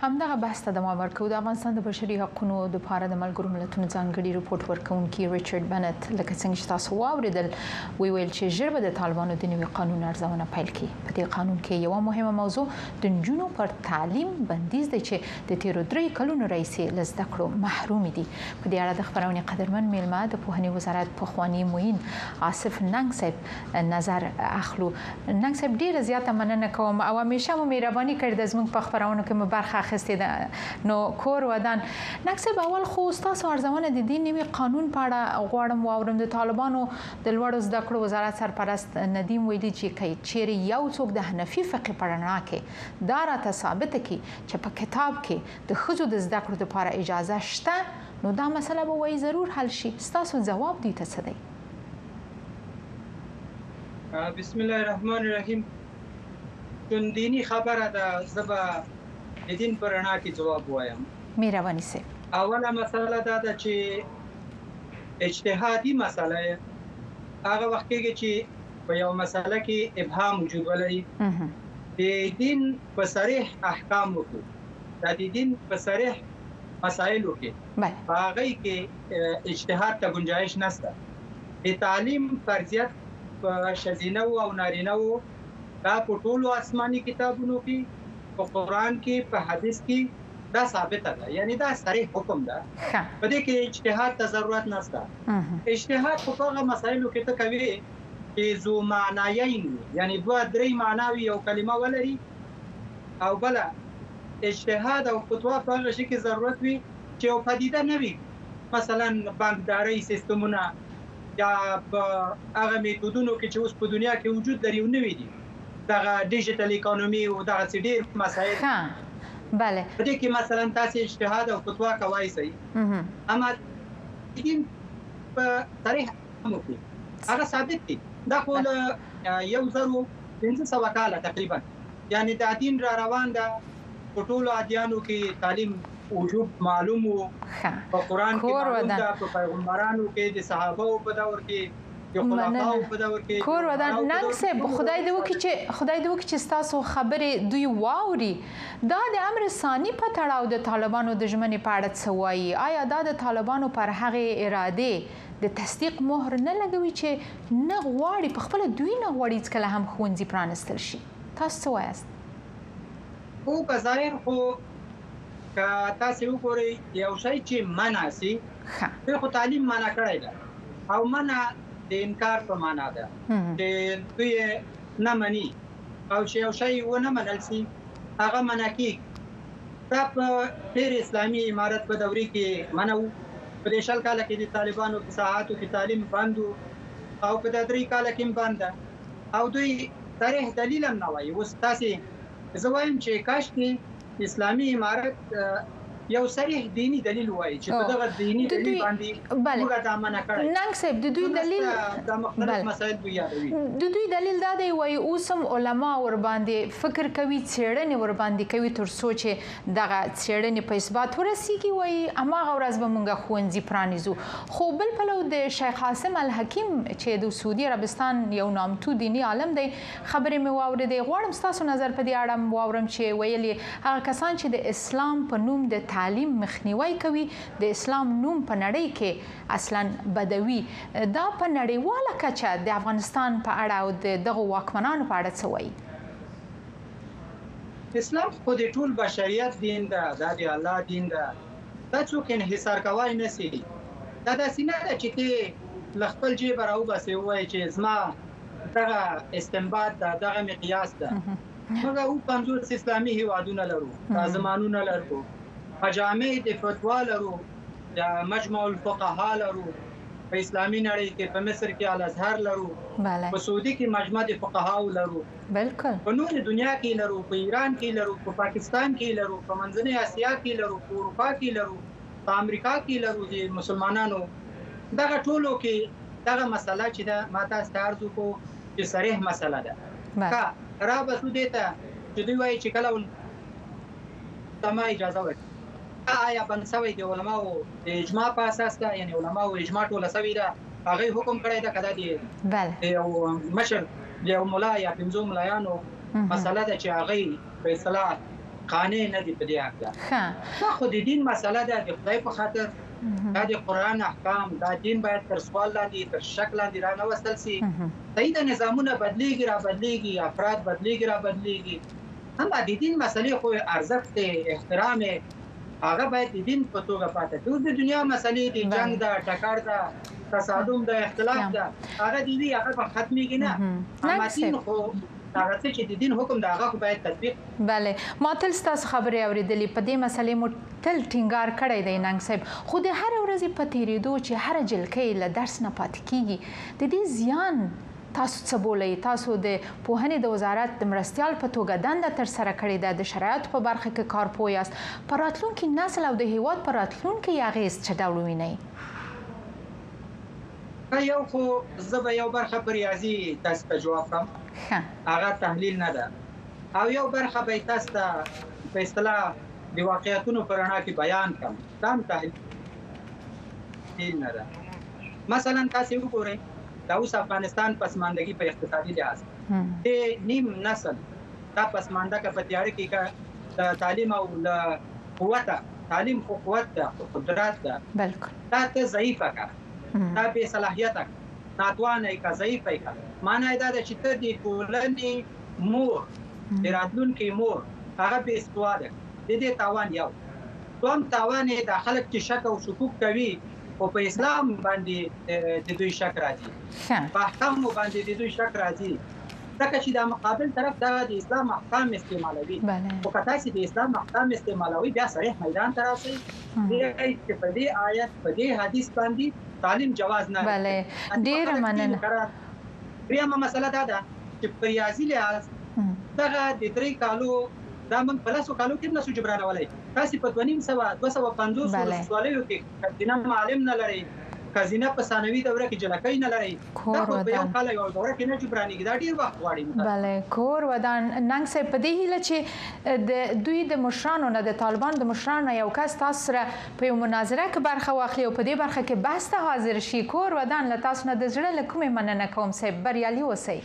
همدغه بحث ته دوام ورکوو. د افغانستان د بشري حقوقو دپاره د ملګرو ملتونو ځانګړي رپورټ ورکوونکي ریچارډ بنت لکه څنګه چې تاسو واوریدل ویل چې ژر به د طالبانو د نوي قانون ارزونه پیل کړي. په دې قانون کې یوه مهمه موضوع د نجونو پر تعلیم بندیز دی چې د تیرو 3 کلونو راهیسې له زده کړو محروم دي. په دې اړه د خبرونې قدرمن میلمه د پوهنې وزارت پخوانی معین آصف ننګ صاحب نظر اخلو. ننګ صاحب ډیره زیاته مننه کوم او همیشه مو مهرباني کړې د زموږ په خبرونو کې مو برخه اخیستې ده. نو کور ودان ننګ صاحب اول خو ستاسو ارزونه د دې نوي قانون په اړه غواړم واورم. د طالبانو د لوړو زده کړو وزارت سرپرست ندیم ویلي چې چیرې یو څوک د حنفي فقه په رڼا کې دا راته ثابته کړي چې په کتاب کې د ښځو د زده کړو لپاره اجازه شته نو دا مسله به وایي ضرور حل شي. ستاسو ځواب دوی ته څه دی؟ بسم الله الرحمن الرحیم. چون دینی خبره ده زه به د دین په رڼا کې جواب وایم. مهرباني سي. اوله مسله دا ده چې اجتهادي مسله هغه وخت کې چې په یو مسله کې ابهام وجود ولري د دین په صریح احکامو کې د دین په صریح مسایلو کې هغه کې اجتهاد ته گنجائش نشته. د تعلیم فرضیت په شذینه او نارینه دا په ټولو آسماني کتابونو کې په قرآن کې په حدیث کې دا ثابت ده، یعنی دا صریح حکم ده. په دې کې اجتهاد ته ضرورت نشته. اجتهاد په هغه مسایلو کې ته کوي چې ذو معنیین یعنی 2-3 معناوي یو کلمه ولري او بل اجتهاد او فتوا په هغه شي کې ضرورت وي چې یو پدیده نه وي، مثلا بانکداري سیستمونه یا هغه میتودونو کې چې اوس په دنیا کې وجود لري او نوي دي دغه ډیجیټل اکانومي او دغه ډېر مسایل. بله په دې کې مثلا تاسو اجتهاد او فتوا کوي صحیح اما دین په صریح مو کې هغه ثابت دي. دا خو 1500 کاله تقریبا یعنی د دین را روان ده. په ټولو ادیانو کې تعلیم وجوب معلوم وو، په قرآن کې معلوم ده، په پیغمبرانو کې د صحابه په دور کې کور ودان. ننګ صاحب خدای دې وکړي چې ستاسو خبرې دوی واوري. دا د امر ثاني په تړاو د طالبانو د ژمنې په اړه څه وایي؟ آیا دا د طالبانو پر هغې ارادې د تصدیق مهر نه لګوي چې نه غواړي په خپله دوی نه غواړي هېڅکله هم ښوونځي پرانستل شي؟ تاسو څه وایاست؟ خو په ظاهر خو که تاسې وګورئ یو شی چې منع سي دوی خو تعلیم منع کړی ده او منع د انکار په معنا ده چې دوی نه مني او چې یو شی ونه منل سي هغه منع کیږي. دا په ډېر اسلامي امارت په دورې کې منع و. په دې 20 کاله کې د طالبانو په ساحاتو کې تعلیم بند و او په 3 کاله کې بند ده او دوی صریح دلیل هم نه وایي. اوس تاسې زه وایم چې کاش کې اسلامي امارت یو صریح دینی دلیل وایي چې په دغه دینی دلیل باندې موږ دا منع کړی. ننګ صاحب د دوی دلیل دا مختلف مسایل دوی یادوي. د دوی دلیل دا دی وایي اوس هم علما ور باندې فکر کوي، څېړنې ور باندې کوي تر څو چې دغه څېړنې په اثبات ورسیږي. وایي هماغه ورځ به موږ ښوونځي پرانیزو. خو بل پلو د شیخ عاصم الحکیم چې د سعودي عربستان یو نامتو دینی عالم دی خبرې مې واورېدې. غواړم ستاسو نظر په دې اړه واورم چې ویلي هغه کسان چې د اسلام په نوم د تعلیم مخنیوي کوي د اسلام نوم په نړۍ کې اصلا بدوي. دا په نړیواله کچه د افغانستان په اړه او دغه واکمنانو په اړه څه وایي؟ اسلام خو د ټول بشریت دین ده، دا د الله دین ده. دا څوک انحصار کولی نه سي. دا داسې نه ده چې ته له خپل جیبه راوباسې ووایې چې زما دغه استنباط ده، دغه مقیاس ده. موږ 50 اسلامي هیوادونه لرو، سازمانونه لرو، مجامع د فتوا لرو، د مجمع الفقهاء لرو، په اسلامي نړۍ کې په مصر کې الازهر لرو، په سعودي کې مجمع د فقهاء لرو، بالکل په نور دنیا کې لرو، په ایران کې لرو، په پاکستان کې لرو، په منځنۍ اسیا کې لرو، په اروپا کې لرو، په امریکا کې لرو. د مسلمانانو دغه ټولو کې دغه مسله چې ده ما تاسو ته عرض وکړو چې صریح مسله ده. که را بسو دې ته چې دوی وایي چې کله علما اجازه ورکړي آیا بند شوی د علماو د اجماع په اساس ده، یعنی علماو اجماع ټوله شوې ده، هغه حکم کړی ده کدا دی یو مشر یو مولا یا 5 ملایانو مسله ده چې هغه په اصطلاح قانع نه دي په دې حق. دا خو د دین مسله ده، د خدای په خاطر دا د قرآن احکام، دا دین باید تر سوال لاندې تر شک لاندې را نه وستل سي. صحیح ده، نظامونه بدلیږي را بدلیږي، افراد بدلیږي را بدلیږي، هم د دین مسلې خو ارزښت احترام هغه باید د دین په توګه پاتې شي. اوس د دنیا مسلې دي، جنگ ده، ټکر ده، تصادم ده، اختلاف ده، هغه دي هغه په ختمېږي نه. اما دین خو هغه چې د دین حکم دا هغه باید تطبیق. بله، ما تل ستاسو خبرې اورېدلې، په دې مسلې مو تل ټینګار کړی دی ننګ صاحب، خو د هر ورځې په تېرېدو چې هره جلکۍ له درس نه پاتې کیږي، د دې زیان تاسو څه بولئ؟ تاسو د پوهنې د وزارت د مرستیال په توګه دنده ترسره کړې ده، د شرایطو په برخه کې کارپوه یاست، په راتلونکي نسل او د هېواد په راتلونکي اغېز څه ډول وینئ؟ یو خو زه به یو برخه په ریاضي تاسو ته جواب کړم، هغه تحلیل نه ده، او یو برخه به تاسو ته په اصطلاح د واقعیتونو په رڼا کې بیان کړم، دا هم تحلیل نه ده. مثلا تاسو وګورئ دا اوس افغانستان پسماندګي په اقتصادي لحاظ د نیم نسل دا پسمانده که په تیاره کې که د تعلیم او د قوت، تعلیم خو قوت ده، قدرت ده، دا ته ضعیفه که، دا بې صلاحیته که، ناتوانه که، ضعیفه که، معنی دا ده چې ته د ټولنې مور، د راتلونکي مور، هغه بې استواده. د دې تاوان یو. دوم تاوان یې دا خلک چې شک او شکوک کوي، او په اسلام باندې د دوی شک راځي، په احکامو باندې د دوی شک راځي، ځکه چې دا مقابل طرف دا د اسلام احکام استعمالوي. خو که تاسې د اسلام احکام استعمالوي، بیا صریح میدان ته راسئ چې په دې آیت، په دې حدیث باندې تعلیم جواز نه لري. ډېره مننه. درېیمه مسله دا ده چې په ریاضي لحاظ دغه د 3 کالو دا موږ په 10 کالو کې نسو جبرانولی. تاسې په 250 سوالیو کې ښځینه معلم نه لرئ، ښځینه په ثانوي دوره کې جلکۍ نه لرئ، دا خو په یو کال یو دوره کې نه جبرانېږي، دا ډېر وخت غواړي. بله، کور ودان. ننګ صاحب، په دې هیله چې د دوی د مشرانو نه، د طالبانو د مشرانو نه یو کس تاسو سره په یو مناظره کې برخه واخلي او په دې برخه کې بحث ته حاضر شي، کور ودان له تاسو نه د زړه له کومې مننه کوم صاحب، بریالي اوسئ.